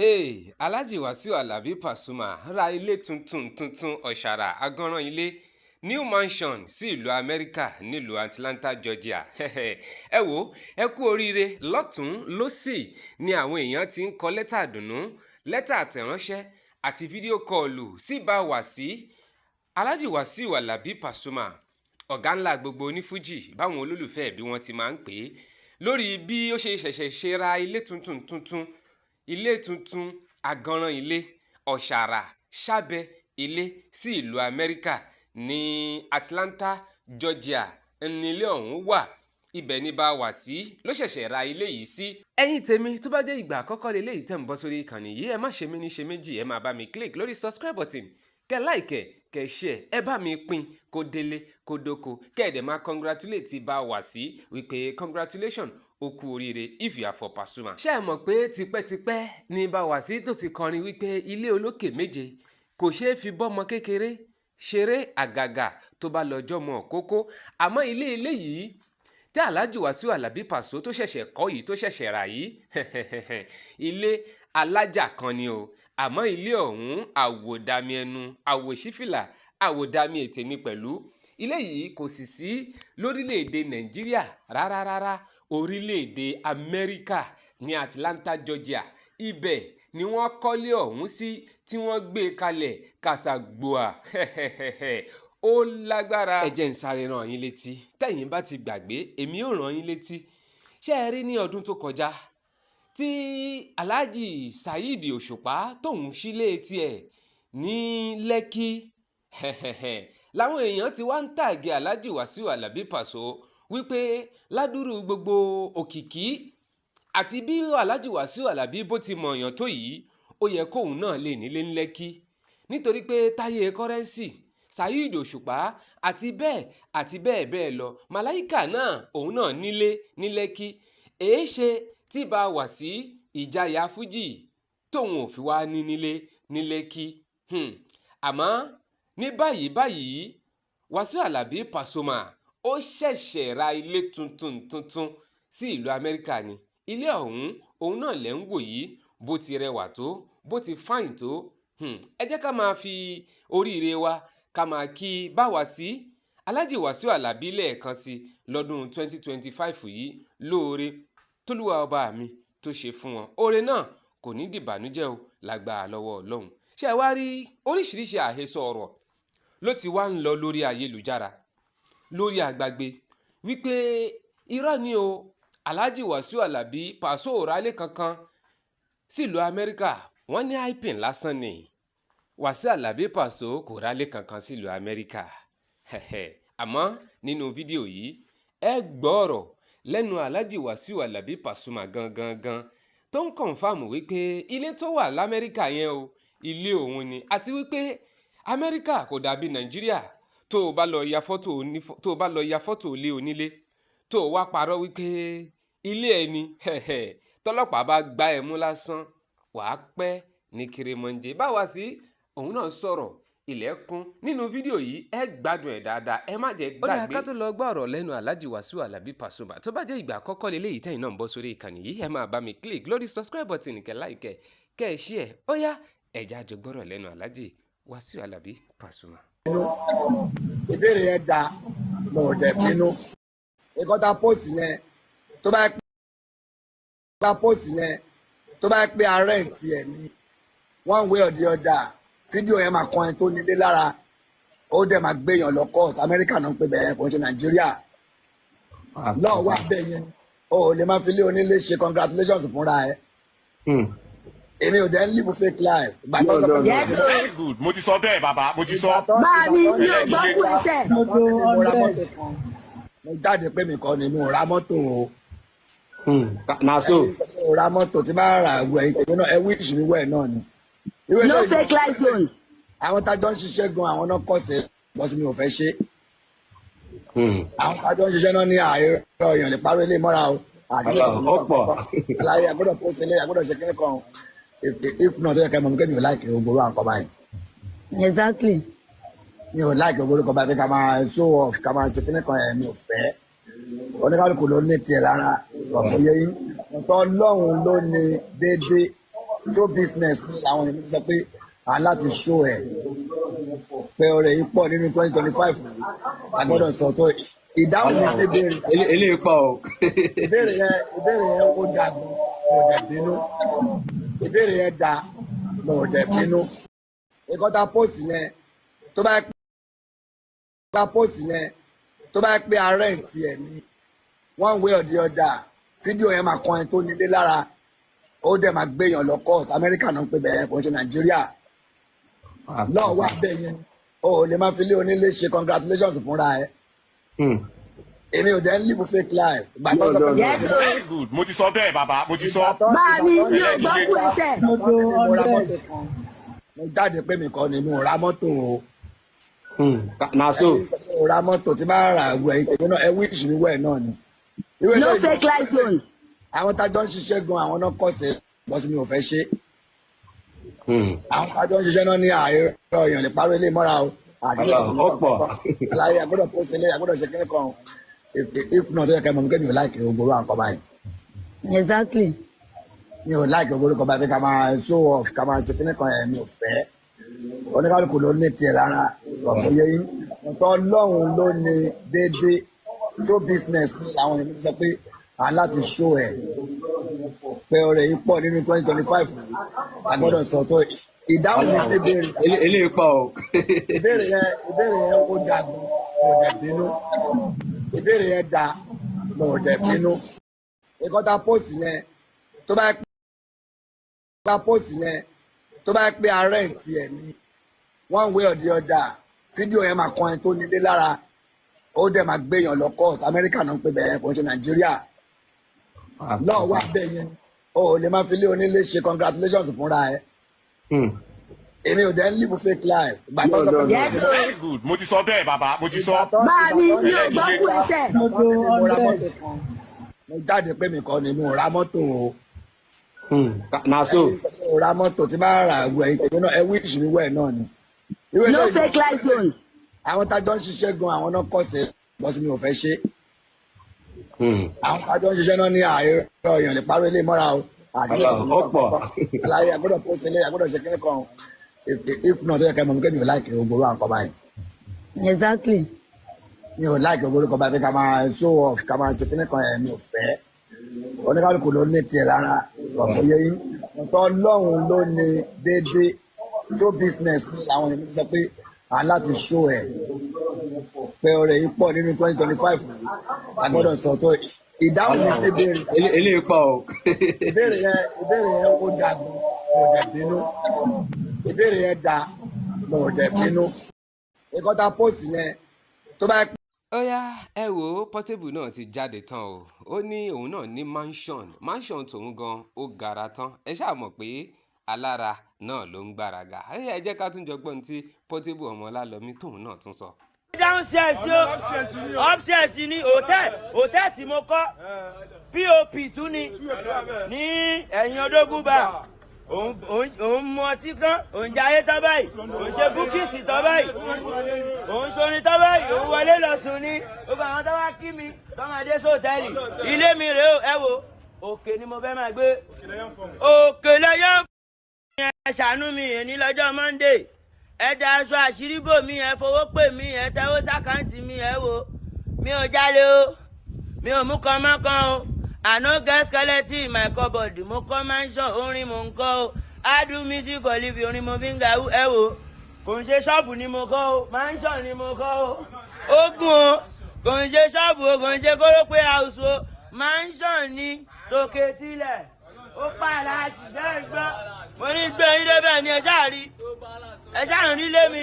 Hey, Alhaji Wasiu Alabi Pasuma ra ilé tuntun ọ̀ṣàrà agánran ilé new mansion sí ìlú Amẹ́ríkà nílùú Atlanta, Georgia. Ẹ wò ẹ kú oríire lọ́tún lósì ni àwọn èèyàn ti ń kọ lẹ́tà àdùnnú lẹ́tà àtẹ̀ránṣẹ́ àti fídíò kọ́ọ̀lù sí bá wà sí Alhaji Wasiu Alabi Pasuma ọ̀gá ńlá gbogbo onífújì báwọn olólùfẹ́ bí wọ́n ti máa ń pè é lórí bí ó ṣe ṣẹ̀ṣẹ̀ ṣe ra ilé tuntun agánran ilé ọ̀ṣàrà sábẹ́ ilé sí ìlú Amẹ́ríkà ní Atlanta, Georgia nílé ọ̀hún wà. Ibẹ̀ ní bá wà sí ló ṣẹ̀ṣẹ̀ ra ilé yìí sí. Ẹ̀yin tèmi tó bá jẹ́ ìgbà àkọ́kọ́ lélẹ́yìí tẹ̀ ń bọ́ sórí ìkànnì yìí ẹ má ṣe mí ní ṣe méjì ẹ máa bá mi click lórí subscribe button kẹ́ like kẹ́ share ẹ bá mi pín kó délé kó dóko kẹ́ ẹ̀ dẹ̀ máa congratulate bá wà sí wípé congratulation ó kú oríire if you are for Pasuma. Ṣé ẹ mọ̀ pé tipẹ́tipẹ́ ní bá wà sí tó ti kọrin wípé ilé olókè méje kò ṣeé fi bọ́mọ kékeré ṣeré àgàgà tó bá lọ́jọ́ mọ́ kókó àmọ́ ilé yìí tí Alhaji Wasiu Alabi Paso tó ṣẹ̀ṣẹ̀ kọ́ yìí tó ṣẹ̀ṣẹ̀ rà yìí ilé alájà kan ni o àmọ́ ilé ọ̀hún àwòdàmì ẹnu àwòṣífìlà àwòdàmì ètè ni pẹ̀lú. Ilé yìí kò sì sí lórílẹ̀‐èdè Nàìjíríà rárá orílẹ̀‐èdè Amẹ́ríkà ní Atlanta, Georgia. Ibẹ̀ ni wọ́n kọ́lé ọ̀hún sí tí wọ́n gbé kalẹ̀ kàṣàgbòà ó lágbára. Ẹ jẹ́ n sáré rán yín létí tẹ̀yin bá ti gbàgbé èmi ò rán yín létí. Ṣé ẹ rí ní ọdún tó kọjá tí Alhaji Saheed Òṣùpá tóun sílé tiẹ̀ ní Lẹ́kì làwọn èèyàn ti wá ń tàgé Alhaji Wasiu Alabi Paso wípé ládùúrú gbogbo òkìkí àti bí Alhaji Wasiu Alabi bó ti mọ̀ọ̀yàn tó yìí ó yẹ kóun náà lè nílé ní Lẹ́kì nítorí pé Táyé Kọ́rẹ́nsì Saheed Òṣùpá àti bẹ́ẹ̀ lọ Màláíkà náà òun náà nílé ní Lẹ́kì. Èé ṣe tí bá wà sí ìjayà fújì tóun ò fi wá nílé ní Lẹ́kì. Àmọ́ ní báyìí Wasiu Alabi Pasuma ó ṣẹ̀ṣẹ̀ ra ilé tuntun sí ìlú Amẹ́ríkà ni. Ilé ọ̀hún òun náà lẹ́ ń wò yìí bó ti rẹwà tó bó ti fáìn tó. Ẹ jẹ́ ká máa fi oríire wa ká máa kí bá wà sí Alhaji Wasiu Alabi lẹ́ẹ̀kan sí lọ́dún 2025 yìí lóore tólúwa ọba mi tó ṣe fún wọn. Oore náà kò ní dìbànújẹ́ o lágbára lọ́wọ́ Ọlọ́run. Ṣé ẹ wá rí oríṣiríṣi àhesọ ọ̀rọ̀ ló ti wá ń lọ lórí ayélujára lórí àgbàgbé wípé irọ́ ni o Alhaji Wasiu Alabi Paso ò rálé kankan sílùú Amẹ́ríkà. Wọ́n ní hyping lásán ni Wasiu Alabi Paso kò rálé kankan sílùú Amẹ́ríkà. Àmọ́ nínú fídíò yìí ẹ gbọ́ ọ̀rọ̀ lẹ́nu Alhaji Wasiu Alabi Pasuma gangan tó ń kọ̀nfàmù wípé ilé tó wà l'Amẹ́ríkà yẹn o ilé òun ni àti wípé Amẹ́ríkà kò dàbí Nàìjíríà tó o bá lọ ya fọ́tò ilé onílé tó o wá parọ́ wípé ilé ẹni tọ́lọ́pàá bá gbá ẹ mú lásán wàá pẹ́ ní kérémọ́njẹ. Bá wà sí òun náà sọ̀rọ̀ ilẹ̀kùn nínú fídíò yìí ẹ gbádùn ẹ̀ dáadáa ẹ má jẹ́ gbàgbé. Ó dà ká tó lọ gbọ́ ọ̀rọ̀ lẹ́nu Alhaji Wasiu Alabi Pasuma tó bá jẹ́ ìgbà àkọ́kọ́ lélẹ́yìí tẹ̀yin náà ń bọ́ sórí ìkànnì yìí ẹ máa bá mi click lórí subscribe button kẹ́ like kẹ́ ẹ share ó yá ẹ̀já jọ gbọ́rọ̀ lẹ́nu Alhaji Wasiu Alabi Pasuma. Ìbéèrè yẹn da mo ò dẹ̀ bínú ìkọ́ta póòsì yẹn tó bá pé arẹ́ǹtì ẹ̀ ní one way or the other fídíò yẹn máa kan ẹ tó nílé lára ó dẹ̀ máa gbéyàn lọ court Amẹ́ríkà náà ń pè bẹ́ẹ̀ kò ń ṣe Nàìjíríà náà wà bẹ́ẹ̀ yẹn o ò lè máa fi lé onílé ṣe congratulations fúnra ẹ. Èmi ò dẹ́ ń live fake life. Very good. Mo ti sọ bẹ́ẹ̀ bàbá, mo ti sọ. Báà mi ní ògbọ́kú ẹsẹ̀. Mo jáde pé mi kọ́ ni mo ra mọ́tò o. Nàṣó. Mo ra mọ́tò tí máa ra àgọ́ ẹ̀yìn náà ẹ wíṣì mi wẹ̀ náà ni. No fake life zone. Àwọn tájọ́ ń ṣiṣẹ́ gan àwọn náà kọ̀ sí bọ́sí mi ò fẹ́ ṣe. Àwọn tájọ́ ń ṣiṣẹ́ náà ní ààrẹ ọ̀yàn lè parọ́ ilé mọ́ra o. Àlàyé àgbọ̀dọ̀ kó sílé àgbọ̀dọ̀ ṣe kíní kan. If not, I can get you like you go and come by. Exactly. You like you go come by ká máa show off ká máa ṣe kíní kan mi ò fẹ́. Oníkálùkù ló ní tiẹ̀ lára ọ̀pọ̀ yẹ yín. Ọlọ́run ló ní déédéé show business ní àwọn èèyàn sọ pé à ń láti show ẹ̀ pé ọ̀rẹ́ yìí pọ̀ nínú 2025 yìí a gbọ́dọ̀ sọ tó ìdáhùn mi sí ìbéèrè. eléyìí pọ̀ o. ìbéèrè yẹn ó da gan mo dẹ̀ bínú ìbéèrè yẹn da mo dẹ̀ bínú ìkọ́ta post yẹn tó bá pé arrent ẹ̀ ní one way or the other fídíò yẹn máa kan ẹ tó nílé lára ó dẹ̀ máa gbéyàn lọ court Amẹ́ríkà náà ń pè bẹ́ẹ̀ kò ń ṣe Nàìjíríà lọ́ọ̀ wá bẹ́ẹ̀ yẹn o ò lè máa fi lé onílé ṣe congratulations fúnra ẹ èmi ò dẹ́ ń live fake life. very good mo ti sọ bẹ́ẹ̀ bàbá mo ti sọ. bá mi mi ò gbọ́ kú ẹsẹ̀. mo ra mọ́tò kan mo jáde pé mi kọ́ ni mo ra mọ́tò o. na so. mo ra mọ́tò tí máa ra àgọ́ ẹ̀yìn tèmi náà ẹ wíṣì mi wẹ̀ náà ni. no fake life zone. àwọn tájọ́ ń ṣiṣẹ́ gan àwọn náà kọ̀ọ̀sẹ̀ bọ́sí mi ò fẹ́ ṣe. àwọn tájọ́ ń ṣiṣẹ́ náà ní ààrẹ ọ̀yàn lè parọ́ ilé mọ́ra o. àlàyé àgbọ́dọ̀ pósí ilé àgbọ́dọ̀ ṣe kíní kan if not ó yẹ kẹ́ mọ̀ nígbà mi ò láìkì ògbóró àǹkọ́ báyìí. exactly. mi ò láìkì ògbóró kan báyìí ká máa show off ká máa ṣe kíní kan ẹ̀ mi ò fẹ́. oníkálukú ló ní tiẹ̀ lára ọ̀pọ̀ yẹ yín nǹkan ọlọ́run ló ní déédéé show business ní àwọn èèyàn sọ pé à ń láti show ẹ̀ pé ọ̀rẹ́ yìí pọ̀ nínú 2025 yìí a gbọ́dọ̀ sọ tó ìdáhùn mi sí ìbéèrè. eléyìí pọ̀ o. ìbéèrè yẹn ó da gan mo dẹ̀ bínú ìbéèrè yẹn da mo dẹ̀ bínú ìkọ́ta post yẹn tó bá pé arrent ẹ̀ ní one way or the other fídíò yẹn máa kan ẹ tó nílé lára ó dẹ̀ máa gbéyàn lọ court Amẹ́ríkà náà ń pè bẹ́ẹ̀ kò ń ṣe Nàìjíríà lọ́ọ̀ wá bẹ́ẹ̀ yẹn o ò lè máa fi lé onílé ṣe congratulations fúnra ẹ èmi ò dẹ́ ń live fake life. very good mo ti sọ bẹ́ẹ̀ bàbá mo ti sọ. bá mi mi ò gbọ́ kú ẹsẹ̀. mo ra mọ́tò kan mo jáde pé mi kọ́ ni mo ra mọ́tò o. na so. mo ra mọ́tò tí máa ra àgọ́ ẹ̀yìn tèmi náà ẹ wíṣì mi wẹ̀ náà ni. no fake life zone. àwọn tájọ́ ń ṣiṣẹ́ gan àwọn náà kọ̀ọ̀sẹ̀ bọ́sí mi ò fẹ́ ṣe. àwọn tájọ́ ń ṣiṣẹ́ náà ní ààrẹ ọ̀yàn lè parọ́ ilé mọ́ra o. àlàyé àgbọ́dọ̀ pósí ilé àgbọ́dọ̀ ṣe kíní kan if not ó yẹ kẹ́ mọ̀ nígbà mi ò láìkì ògbóró àǹkọ́ báyìí. exactly. mi ò láìkì ògbóró kan báyìí ká máa show off ká máa ṣe kíní kan ẹ̀ mi ò fẹ́. oníkálukú ló ní tiẹ̀ lára ọ̀pọ̀ yẹ yín nǹkan ọlọ́run ló ní déédéé show business ní àwọn èèyàn sọ pé à ń láti show ẹ̀ pé ọ̀rẹ́ yìí pọ̀ nínú 2025 yìí a gbọ́dọ̀ sọ tó ìdáhùn mi sí ìbéèrè. eléyìí pọ̀ o. ìbéèrè yẹn ó da gan mo dẹ̀ bínú ìbéèrè yẹn da mo dẹ̀ bínú ìkọ́ta post yẹn tó bá. ó yá ẹ wò ó Portable náà ti jáde tán o ó ní òun náà ní mansion tòun gan ó gara tán ẹ ṣáà mọ̀ pé alára náà ló ń gbáraga ẹ jẹ́ ká tún jọ gbọ́n tí Portable ọmọ Ọlálọ́mí tóun náà tún sọ. downstairs o upstairs ni hòtẹ́ẹ̀ tí mo kọ́ pop tún ni ní ẹ̀yìn Odógúnbà òun mu ọtí kan òun jayé tán báyìí òun ṣe búkìsì tán báyìí òun ṣorin tán báyìí òun wọlé lọ sùn ní gbogbo àwọn tó wá kí mi tó máa dé sóòtẹ́ẹ̀lì ilé mi rèé o ẹ wo òkè ni mo fẹ́ máa gbé òkè lẹ́yìn ẹ ṣàánú mi èní lọ́jọ́ Monday ẹ da aṣọ àṣírí bò mí ẹ fowó pè mí ẹ tẹ́wọ́ sákàǹtì mi ẹ wo mi ò jalè o mi ò mú kan mọ́kàn o I no get skeleton in my cupboard mo kọ́ mansion orin mo ń kọ́ o I do music for living orin mo fi ń ga ẹ wo kò ń ṣe ṣọ́ọ̀bù ni mo kọ́ o mansion ni mo kọ́ o ogun o kò ń ṣe ṣọ́ọ̀bù o kò ń ṣe kórópè house o mansion ni tòkè tilẹ̀ ó pààlà àtijọ́ ìgbọ́ mo ní gbé yín débẹ̀ ni ẹ ṣáà rí ẹ ṣáà rí lé mi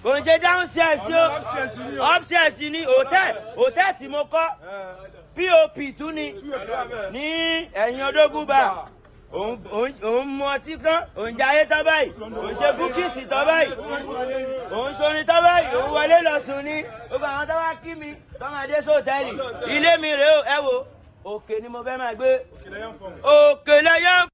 kò ń ṣe downstairs o upstairs ni hòtẹ́ẹ̀ tí mo kọ́ pop tún ni ní ẹ̀yìn Odógúnbà òun mu ọtí kan òun jayé tán báyìí òun ṣe búkìsì tán báyìí òun ṣorin tán báyìí òun wọlé lọ sùn ní gbogbo àwọn tó wá kí mi tó máa dé sóòtẹ́ẹ̀lì ilé mi rèé o ẹ wo òkè ni mo fẹ́ máa gbé òkè lẹ́yìn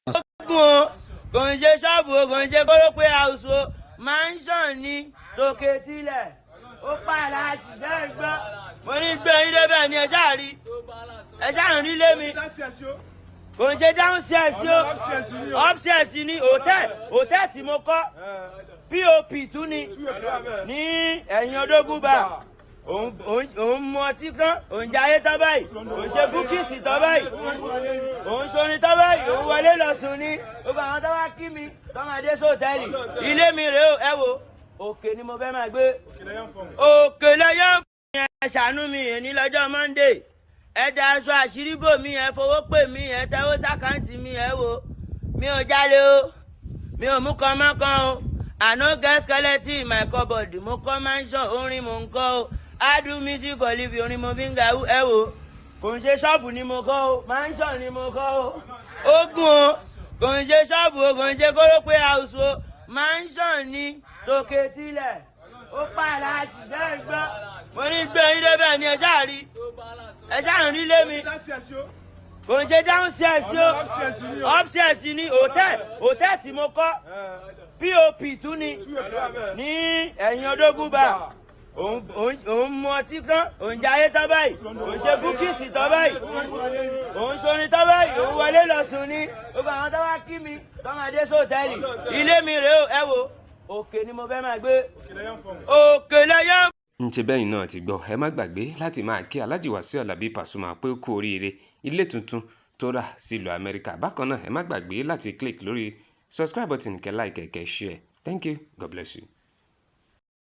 ogun o kò ń ṣe ṣọ́ọ̀bù o kò ń ṣe kórópè house o mansion ni tòkè tilẹ̀ ó pààlà àtijọ́ ìgbọ́ mo ní gbé yín débẹ̀ ni ẹ ṣáà rí lé mi kò ń ṣe downstairs o upstairs ni hòtẹ́ẹ̀ tí mo kọ́ pop tún ni ní ẹ̀yìn odógúnbà òun mu ọtí kan òun jayé tán báyìí òun ṣe búkìsì tán báyìí òun ṣorin tán báyìí òun wọlé lọ sùn ní gbogbo àwọn tó wá kí mi tó máa dé sóòtẹ́ẹ̀lì ilé mi rèé o ẹ wo òkè ni mo fẹ́ máa gbé òkè lọ́yọ́ ẹ ṣàánú mi èní lọ́jọ́ monday ẹ da aṣọ àṣírí bò mí ẹ fowó pè mí ẹ tẹwó sákàǹtì mi ẹ wo mi ò jalè o mi ò mú kan mọ́kàn o I no get skeleton in my cupboard mo kọ́ mansion orin mo ń kọ́ o I do music for living orin mo fi ń ga ẹ wo kò ń ṣe ṣọ́ọ̀bù ni mo kọ́ o mansion ni mo kọ́ o ogun o kò ń ṣe ṣọ́ọ̀bù o kò ń ṣe kórópè house o mansion ni tòkè tilẹ̀ ó pààlà àtìgbẹ́ gbọ́ mo ní gbé yín débẹ̀ ni ẹ ṣáà rí ẹ ṣáà ń rí lé mi kò ń ṣe downstairs o upstairs ni hòtẹ́ẹ̀ tí mo kọ́ pop tún ni ní ẹ̀yìn odógúnbà òun mu ọtí kan òun jayé tán báyìí òun ṣe búkìsì tán báyìí òun ṣorin tán báyìí òun wọlé lọ sùn ní gbogbo àwọn tó wá kí mi tó máa dé sóòtẹ́ẹ̀lì ilé mi rèé o ẹ wo òkè ni mo fẹ́ máa gbé òkè lẹ́yìn. ǹṣe bẹ́yìn náà ti gbọ́ ẹ má gbàgbé láti máa kí Alhaji Wasiu Alabi Pasuma pé ó kú oríire ilé tuntun tó rà sílùú Amẹ́ríkà bákan náà ẹ má gbàgbé láti click lórí subscribe button kẹ́ like kẹ́ share thank you god bless you.